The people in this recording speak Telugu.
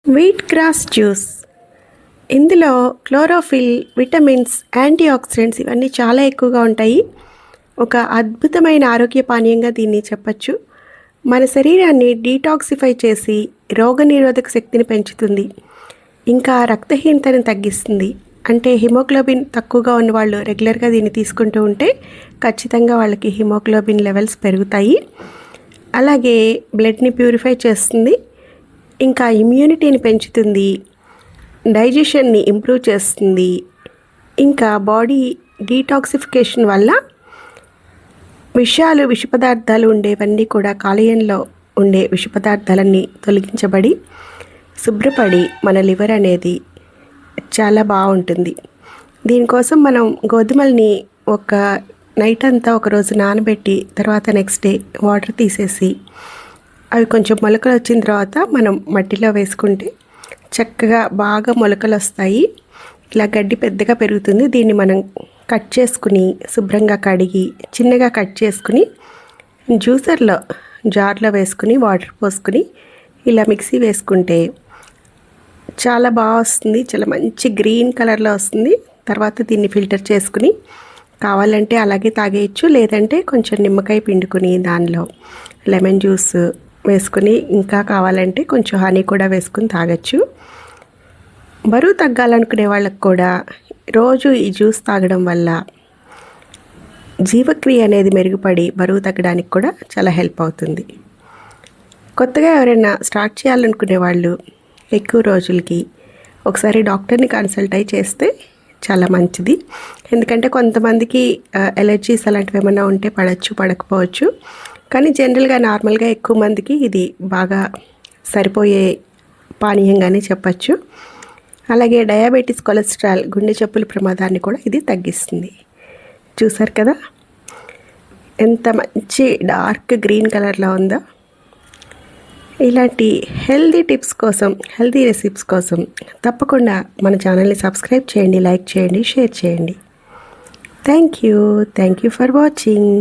Wheat grass juice. ఇందులో క్లోరోఫిల్, విటమిన్స్, యాంటీ ఆక్సిడెంట్స్ ఇవన్నీ చాలా ఎక్కువగా ఉంటాయి. ఒక అద్భుతమైన ఆరోగ్య పానీయంగా దీన్ని చెప్పచ్చు. మన శరీరాన్ని డీటాక్సిఫై చేసి రోగనిరోధక శక్తిని పెంచుతుంది. ఇంకా రక్తహీనతను తగ్గిస్తుంది. అంటే హిమోగ్లోబిన్ తక్కువగా ఉన్న వాళ్ళు రెగ్యులర్గా దీన్ని తీసుకుంటూ ఉంటే ఖచ్చితంగా వాళ్ళకి హిమోగ్లోబిన్ లెవెల్స్ పెరుగుతాయి. అలాగే బ్లడ్ని ప్యూరిఫై చేస్తుంది. ఇంకా ఇమ్యూనిటీని పెంచుతుంది, డైజెషన్ని ఇంప్రూవ్ చేస్తుంది. ఇంకా బాడీ డీటాక్సిఫికేషన్ వల్ల విష పదార్థాలు ఉండేవన్నీ కూడా కాలేయంలో ఉండే విష పదార్థాలన్నీ తొలగించబడి శుభ్రపడి మన లివర్ అనేది చాలా బాగుంటుంది. దీనికోసం మనం గోధుమల్ని ఒక నైట్ అంతా ఒకరోజు నానబెట్టి తర్వాత నెక్స్ట్ డే వాటర్ తీసేసి అవి కొంచెం మొలకలు వచ్చిన తర్వాత మనం మట్టిలో వేసుకుంటే చక్కగా బాగా మొలకలు వస్తాయి. ఇలా గడ్డి పెద్దగా పెరుగుతుంది. దీన్ని మనం కట్ చేసుకుని శుభ్రంగా కడిగి చిన్నగా కట్ చేసుకుని జ్యూసర్లో జార్లో వేసుకుని వాటర్ పోసుకుని ఇలా మిక్సీ వేసుకుంటే చాలా బాగా వస్తుంది. చాలా మంచి గ్రీన్ కలర్లో వస్తుంది. తర్వాత దీన్ని ఫిల్టర్ చేసుకుని కావాలంటే అలాగే తాగేయచ్చు, లేదంటే కొంచెం నిమ్మకాయ పిండుకుని దానిలో లెమన్ జ్యూస్ వేసుకుని ఇంకా కావాలంటే కొంచెం హనీ కూడా వేసుకుని తాగొచ్చు. బరువు తగ్గాలనుకునే వాళ్ళకు కూడా రోజు ఈ జ్యూస్ తాగడం వల్ల జీవక్రియ అనేది మెరుగుపడి బరువు తగ్గడానికి కూడా చాలా హెల్ప్ అవుతుంది. కొత్తగా ఎవరైనా స్టార్ట్ చేయాలనుకునే వాళ్ళు ఎక్కువ రోజులకి ఒకసారి డాక్టర్ని కన్సల్ట్ అయి చేస్తే చాలా మంచిది. ఎందుకంటే కొంతమందికి ఎలర్జీస్ అలాంటివి ఏమైనా ఉంటే పడవచ్చు, పడకపోవచ్చు. కానీ జనరల్గా నార్మల్గా ఎక్కువ మందికి ఇది బాగా సరిపోయే పానీయంగానే చెప్పచ్చు. అలాగే డయాబెటీస్, కొలెస్ట్రాల్, గుండె జబ్బుల ప్రమాదాన్ని కూడా ఇది తగ్గిస్తుంది. చూసారు కదా ఎంత మంచి డార్క్ గ్రీన్ కలర్లో ఉందో. ఇలాంటి హెల్దీ టిప్స్ కోసం, హెల్దీ రెసిపీస్ కోసం తప్పకుండా మన ఛానల్ని సబ్స్క్రైబ్ చేయండి, లైక్ చేయండి, షేర్ చేయండి. Thank you for watching.